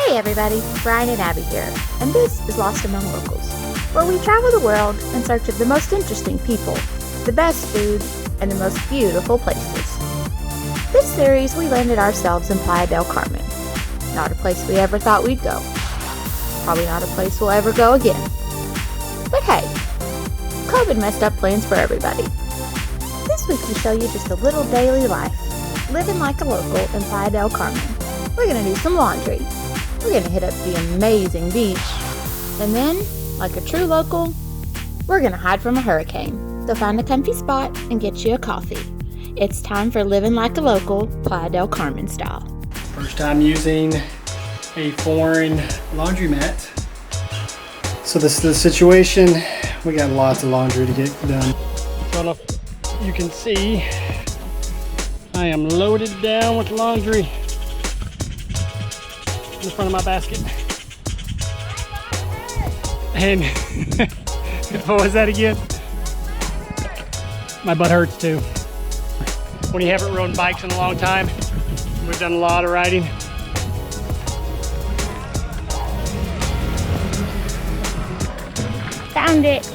Hey everybody, Brian and Abby here, and this is Lost Among Locals, where we travel the world in search of the most interesting people, the best food, and the most beautiful places. This series we landed ourselves in Playa del Carmen. Not a place we ever thought we'd go. Probably not a place we'll ever go again. But hey, COVID messed up plans for everybody. This week we show you just a little daily life, living like a local in Playa del Carmen. We're going to do some laundry. We're going to hit up the amazing beach. And then, like a true local, we're going to hide from a hurricane. So find a comfy spot and get you a coffee. It's time for living like a local, Playa del Carmen style. First time using a foreign laundromat. So this is the situation. We got lots of laundry to get done. So I don't know if you can see, I am loaded down with laundry in the front of my basket. And what was that again? My butt hurts too. When you haven't rode bikes in a long time, we've done a lot of riding. Found it.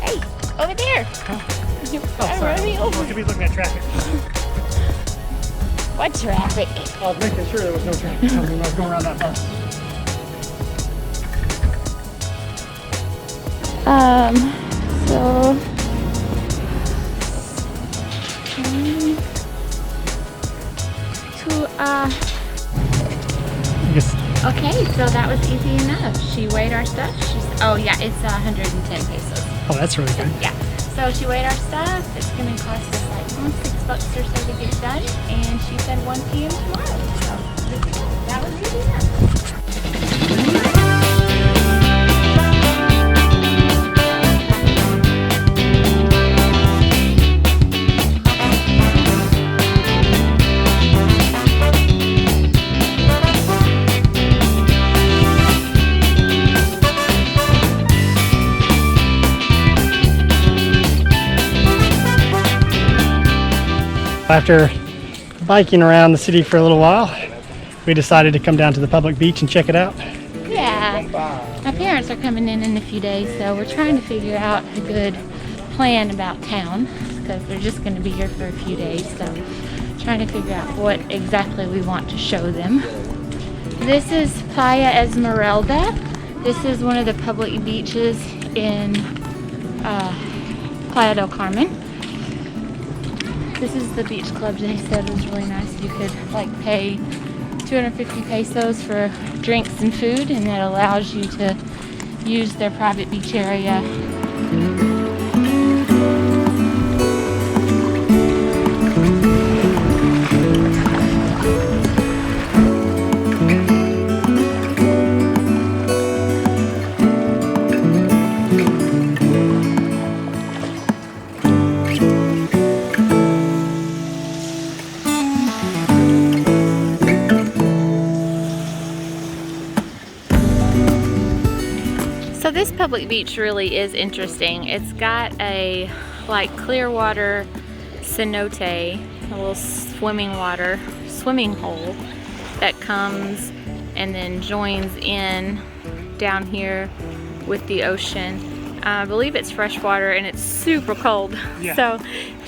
Hey, over there. Oh, sorry. We're gonna be looking at traffic. What traffic? I was making sure there was no traffic coming when I was going around that bus. So okay, so that was easy enough. She weighed our stuff. Oh yeah, it's 110 pesos. Oh, that's really good. Yeah. So she weighed our stuff. It's gonna cost us like $6 or so to get it done, and she said 1 p.m. tomorrow. So that was easy enough. After biking around the city for a little while, we decided to come down to the public beach and check it out. Yeah, my parents are coming in a few days, so we're trying to figure out a good plan about town because they're just going to be here for a few days, so trying to figure out what exactly we want to show them. This is Playa Esmeralda. This is one of the public beaches in Playa del Carmen. This is the beach club they said was really nice. You could like pay 250 pesos for drinks and food, and that allows you to use their private beach area. So this public beach really is interesting. It's got a like clear water cenote, a little swimming hole that comes and then joins in down here with the ocean. I believe it's fresh water and it's super cold. Yeah. So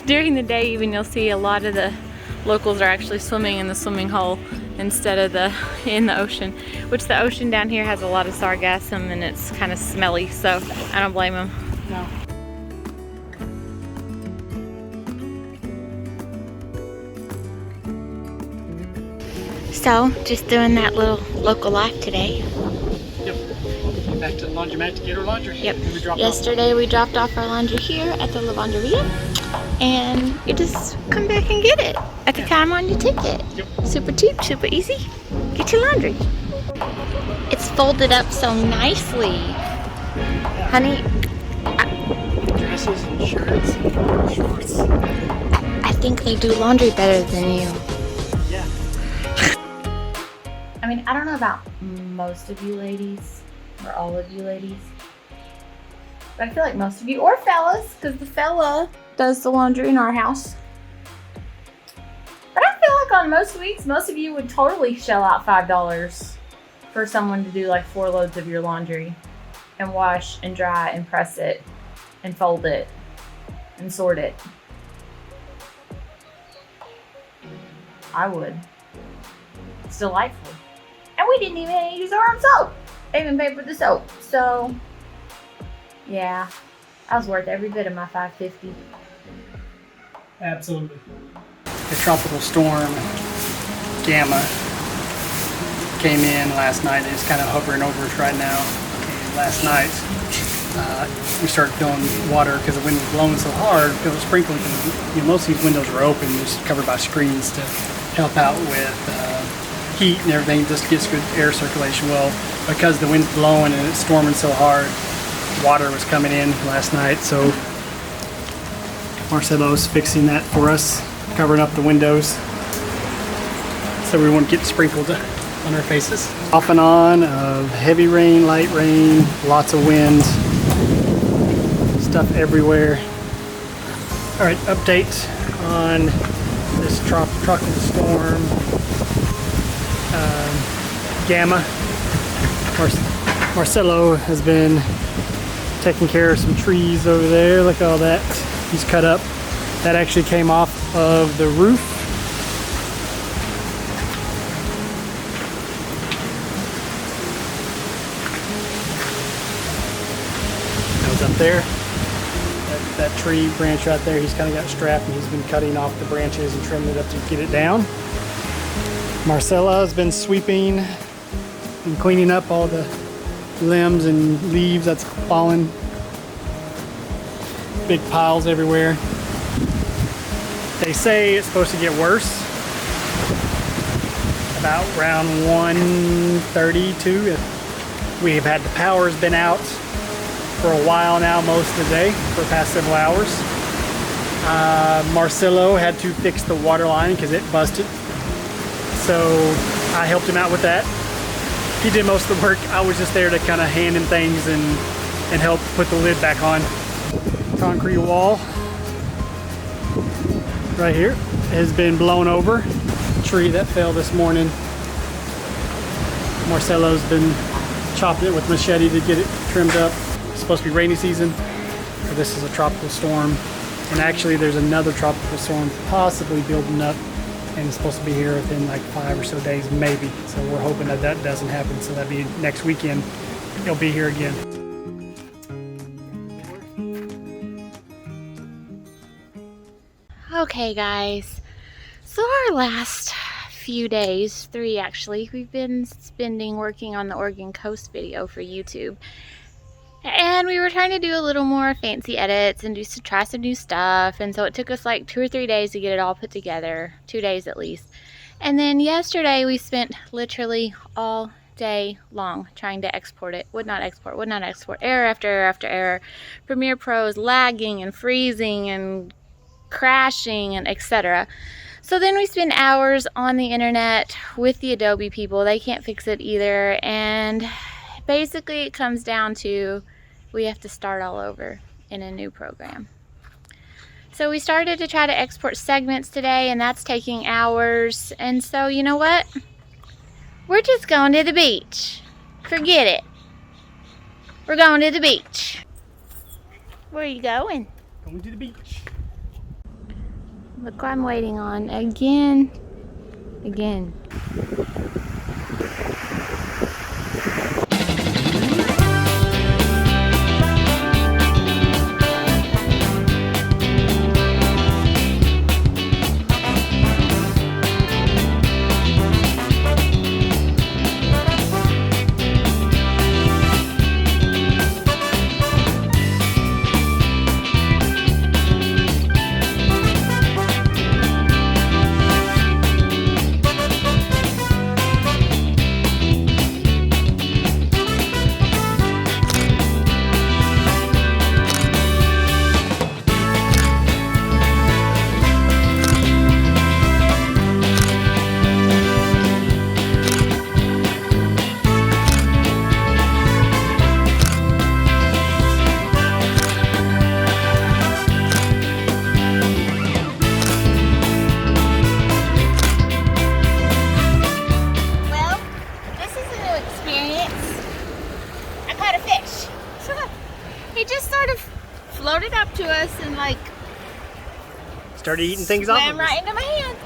during the day even you'll see a lot of the locals are actually swimming in the swimming hole instead of in the ocean, which the ocean down here has a lot of sargassum and it's kind of smelly, so I don't blame them. No. So just doing that little local life today. Yep. Back to the laundromat to get our laundry. Yep. Yesterday we dropped off our laundry here at the lavanderia, and you just come back and get it at the time on your ticket. Yep. Super cheap, super easy. Get your laundry. It's folded up so nicely. Honey, dresses and shirts and shorts. I think they do laundry better than you. Yeah. I mean, I don't know about most of you ladies, or all of you ladies, but I feel like most of you, or fellas, because the fella does the laundry in our house. But I feel like like on most weeks, most of you would totally shell out $5 for someone to do like 4 loads of your laundry and wash and dry and press it and fold it and sort it. I would. It's delightful. And we didn't even use our own soap. They even paid for the soap. So, yeah, that was worth every bit of my $5.50. Absolutely. The tropical storm, Gamma, came in last night. It's kind of hovering over us right now. And last night, we started feeling water because the wind was blowing so hard, feeling sprinkling. Most of these windows are open, just covered by screens to help out with heat and everything, just gets good air circulation. Well, because the wind's blowing and it's storming so hard, water was coming in last night, so Marcelo's fixing that for us, covering up the windows so we won't get sprinkled on our faces. Off and on of heavy rain, light rain, lots of wind, stuff everywhere. All right, update on this tropical storm, Gamma. Marcelo has been taking care of some trees over there. Look at all that he's cut up. That actually came off of the roof. That was up there. That tree branch right there, he's kind of got strapped and he's been cutting off the branches and trimming it up to get it down. Marcella has been sweeping and cleaning up all the limbs and leaves that's fallen. Big piles everywhere. They say it's supposed to get worse about around 1:32. We've had the power's been out for a while now, most of the day, for the past several hours. Marcelo had to fix the water line because it busted. So I helped him out with that. He did most of the work. I was just there to kind of hand him things and help put the lid back on. Concrete wall right here has been blown over. Tree that fell this morning. Marcelo's been chopping it with machete to get it trimmed up. It's supposed to be rainy season. So this is a tropical storm. And actually there's another tropical storm possibly building up, and it's supposed to be here within like 5 or so days, maybe. So we're hoping that that doesn't happen. So that'd be next weekend. It'll be here again. Okay, guys. So our last few days, 3 actually, we've been spending working on the Oregon Coast video for YouTube. And we were trying to do a little more fancy edits and try some new stuff. And so it took us like 2 or 3 days to get it all put together. 2 days at least. And then yesterday we spent literally all day long trying to export it. Would not export. Error after error after error. Premiere Pro's lagging and freezing and crashing and etc. So then we spend hours on the internet with the Adobe people. They can't fix it either. And basically it comes down to we have to start all over in a new program. So we started to try to export segments today, and that's taking hours. And so you know what? We're just going to the beach. Forget it. We're going to the beach. Where are you going? Going to the beach. Look what I'm waiting on. Again. Started eating things off Swam of right into my hand.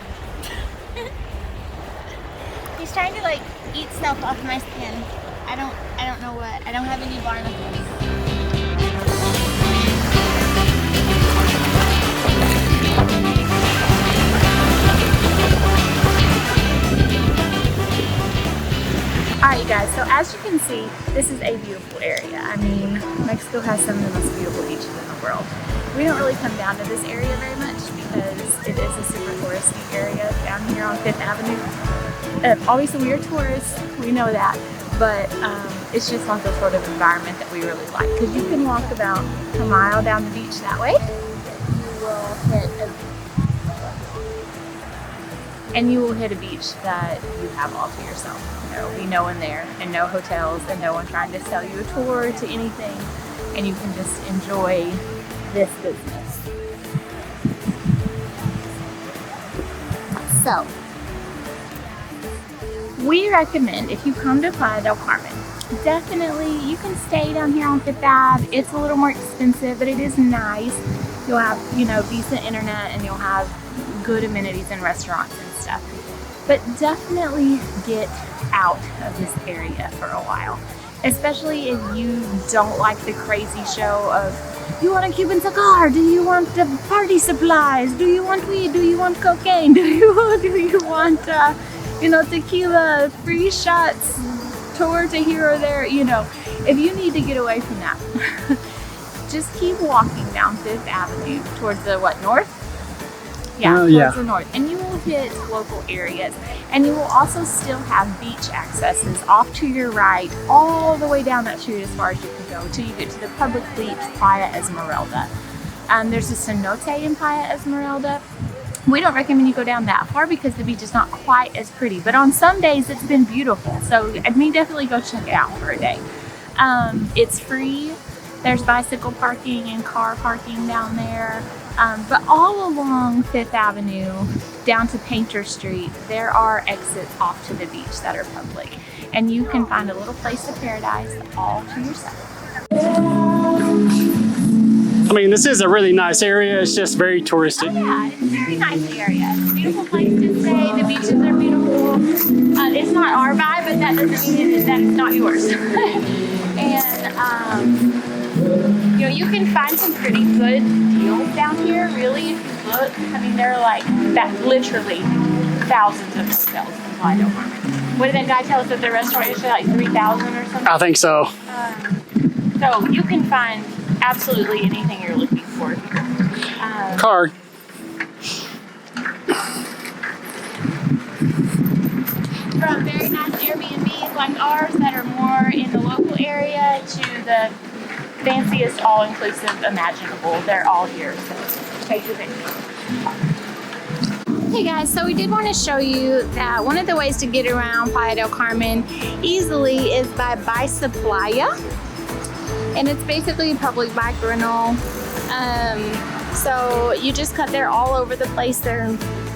He's trying to like eat stuff off my skin. I don't know what. I don't have any barnacles. Alright you guys, so as you can see, this is a beautiful area. I mean, Mexico has some of the most beautiful beaches in the world. We don't really come down to this area very much because it is a super touristy area down here on 5th Avenue. Obviously we are tourists, we know that, but it's just not the sort of environment that we really like. Because you can walk about a mile down the beach that way, and you will hit a beach that you have all to yourself. There will be no one there, and no hotels, and no one trying to sell you a tour to anything, and you can just enjoy this business. So, we recommend if you come to Playa del Carmen, definitely you can stay down here on 5th Ave. It's a little more expensive, but it is nice. You'll have, you know, decent internet, and you'll have good amenities and restaurants and stuff. But definitely get out of this area for a while, especially if you don't like the crazy show of, you want a Cuban cigar, do you want party supplies, do you want weed, do you want cocaine, do you want you know, tequila, free shots, tour to here or there. You know, if you need to get away from that, just keep walking down 5th Avenue towards the north? Yeah, towards the north, and you will hit local areas, and you will also still have beach accesses off to your right, all the way down that street as far as you can go till you get to the public beach, Playa Esmeralda. There's a cenote in Playa Esmeralda. We don't recommend you go down that far because the beach is not quite as pretty, but on some days it's been beautiful, so I mean definitely go check it out for a day. It's free. There's bicycle parking and car parking down there. But all along 5th Avenue, down to Painter Street, there are exits off to the beach that are public. And you can find a little place of paradise all to yourself. I mean, this is a really nice area. It's just very touristy. Oh yeah, it's a very nice area. It's a beautiful place to stay. The beaches are beautiful. It's not our vibe, but that doesn't mean that it's not yours. And you know, you can find some pretty good deals down here, really, if you look. I mean, there are like literally thousands of hotels in Playa del Carmen. What did that guy tell us at the restaurant yesterday, like 3,000 or something? I think so. So you can find absolutely anything you're looking for here. Car. From very nice Airbnbs like ours that are more in the local area to the fanciest all-inclusive imaginable. They're all here, so take your pick. Hey guys, so we did want to show you that one of the ways to get around Playa del Carmen easily is by Bicyplaya, and it's basically a public bike rental. So you just cut there all over the place. They're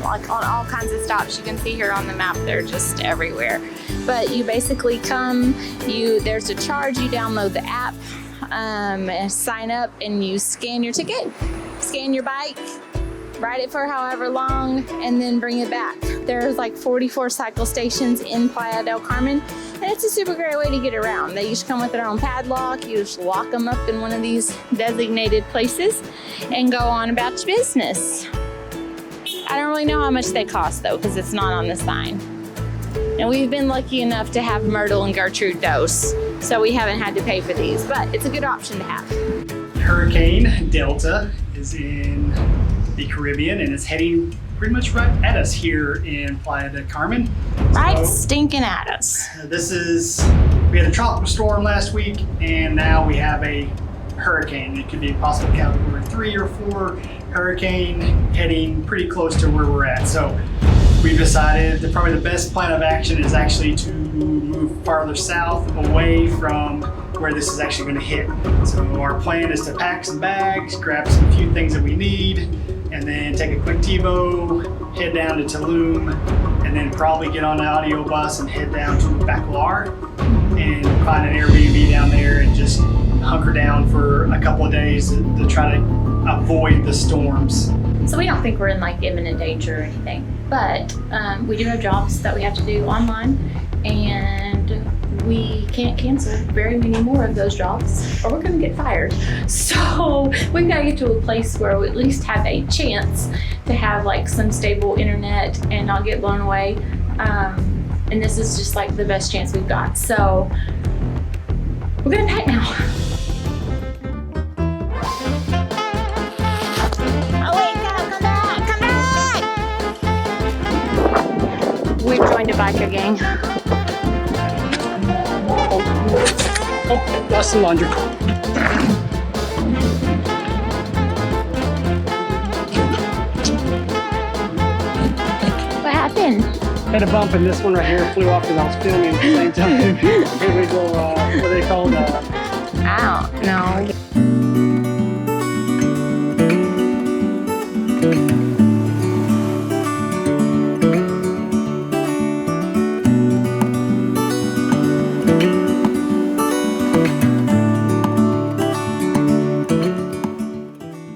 like on all kinds of stops. You can see here on the map, they're just everywhere. But you basically come, there's a charge, you download the app, and sign up, and you scan your ticket, scan your bike, ride it for however long, and then bring it back. There's like 44 cycle stations in Playa del Carmen, and it's a super great way to get around. They each come with their own padlock. You just lock them up in one of these designated places and go on about your business. I don't really know how much they cost though, because it's not on the sign. And we've been lucky enough to have Myrtle and Gertrude dose, so we haven't had to pay for these, but it's a good option to have. Hurricane Delta is in the Caribbean, and it's heading pretty much right at us here in Playa del Carmen. Right stinking at us. We had a tropical storm last week, and now we have a hurricane. It could be a possible category 3 or 4 hurricane heading pretty close to where we're at. So we've decided that probably the best plan of action is actually to move farther south, away from where this is actually going to hit. So our plan is to pack some bags, grab some few things that we need, and then take a quick TiVo, head down to Tulum, and then probably get on an audio bus and head down to Bacalar and find an Airbnb down there and just hunker down for a couple of days to try to avoid the storms. So we don't think we're in like imminent danger or anything. But we do have jobs that we have to do online, and we can't cancel very many more of those jobs or we're gonna get fired. So we've got to get to a place where we at least have a chance to have like some stable internet and not get blown away. And this is just like the best chance we've got. So we're gonna pack now. Oh wait, no, come back! We've joined a biker gang. Oh, lost the laundry. What happened? Had a bump and this one right here flew off because I was filming at the same time. Here we go, what are they called? I don't know.